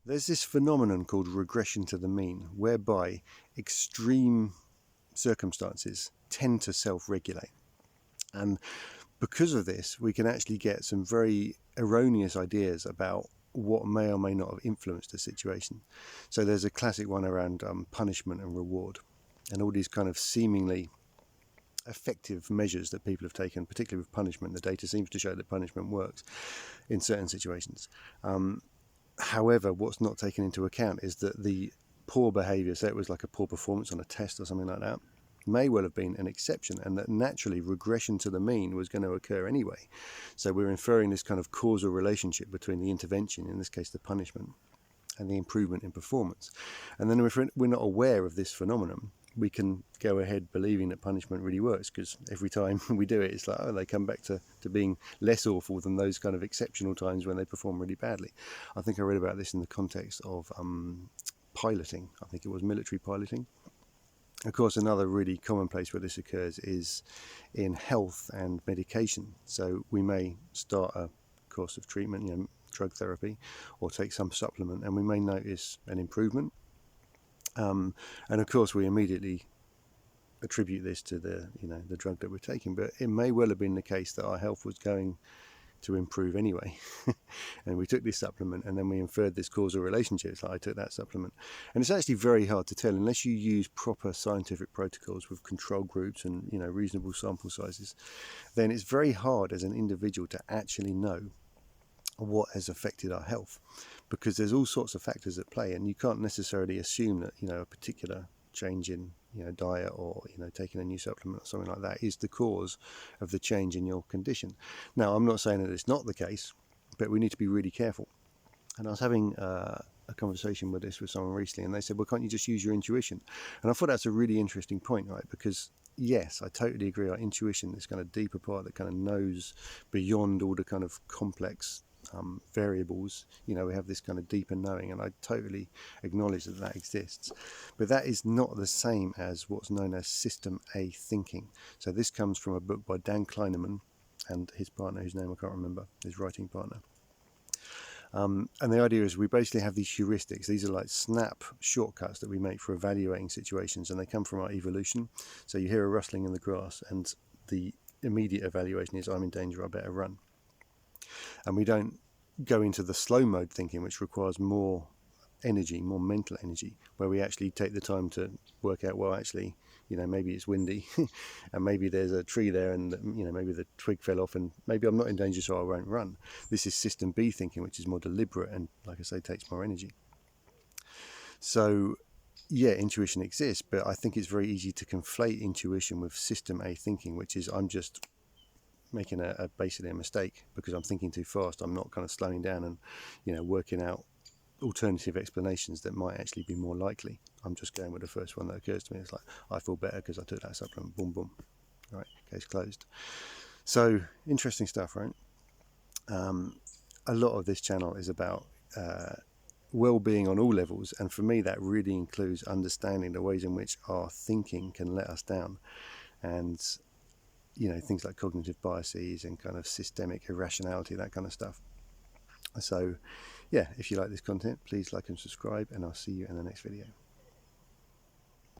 There's this phenomenon called regression to the mean, whereby extreme circumstances tend to self-regulate. And because of this, we can actually get some very erroneous ideas about what may or may not have influenced a situation. So there's a classic one around punishment and reward, and all these kind of seemingly effective measures that people have taken, particularly with punishment. The data seems to show that punishment works in certain situations. However, what's not taken into account is that the poor behaviour, say it was like a poor performance on a test or something like that, may well have been an exception, and that naturally regression to the mean was going to occur anyway. So we're inferring this kind of causal relationship between the intervention, in this case the punishment, and the improvement in performance. And then if we're not aware of this phenomenon, we can go ahead believing that punishment really works, because every time we do it, it's like, oh, they come back to being less awful than those kind of exceptional times when they perform really badly. I think I read about this in the context of piloting. I think it was military piloting. Of course, another really common place where this occurs is in health and medication. So we may start a course of treatment, drug therapy, or take some supplement, and we may notice an improvement. And of course, we immediately attribute this to the drug that we're taking, but it may well have been the case that our health was going to improve anyway, and we took this supplement, and then we inferred this causal relationship. It's like, I took that supplement, and it's actually very hard to tell unless you use proper scientific protocols with control groups and reasonable sample sizes. Then it's very hard as an individual to actually know what has affected our health, because there's all sorts of factors at play, and you can't necessarily assume that a particular change in diet or taking a new supplement or something like that is the cause of the change in your condition. Now, I'm not saying that it's not the case, but we need to be really careful. And I was having a conversation with someone recently, and they said, well, can't you just use your intuition? And I thought that's a really interesting point, right? Because yes, I totally agree. Our intuition, this kind of deeper part that kind of knows beyond all the kind of complex variables, we have this kind of deeper knowing, and I totally acknowledge that exists. But that is not the same as what's known as System A thinking. So this comes from a book by Dan Kleineman and his partner, whose name I can't remember, his writing partner. And the idea is we basically have these heuristics. These are like snap shortcuts that we make for evaluating situations, and they come from our evolution. So you hear a rustling in the grass, and the immediate evaluation is, I'm in danger, I better run. And we don't go into the slow mode thinking, which requires more energy, more mental energy, where we actually take the time to work out, well, actually, maybe it's windy and maybe there's a tree there, and maybe the twig fell off, and maybe I'm not in danger, so I won't run. This is System B thinking, which is more deliberate and, like I say, takes more energy. So yeah, intuition exists, but I think it's very easy to conflate intuition with System A thinking, which is, I'm just making basically a mistake because I'm thinking too fast. I'm not kind of slowing down and working out alternative explanations that might actually be more likely. I'm just going with the first one that occurs to me. It's like, I feel better because I took that supplement. Boom, boom. All right, case closed. So interesting stuff, right? A lot of this channel is about well-being on all levels, and for me that really includes understanding the ways in which our thinking can let us down, and things like cognitive biases and kind of systemic irrationality, that kind of stuff. So yeah, if you like this content, please like and subscribe, and I'll see you in the next video.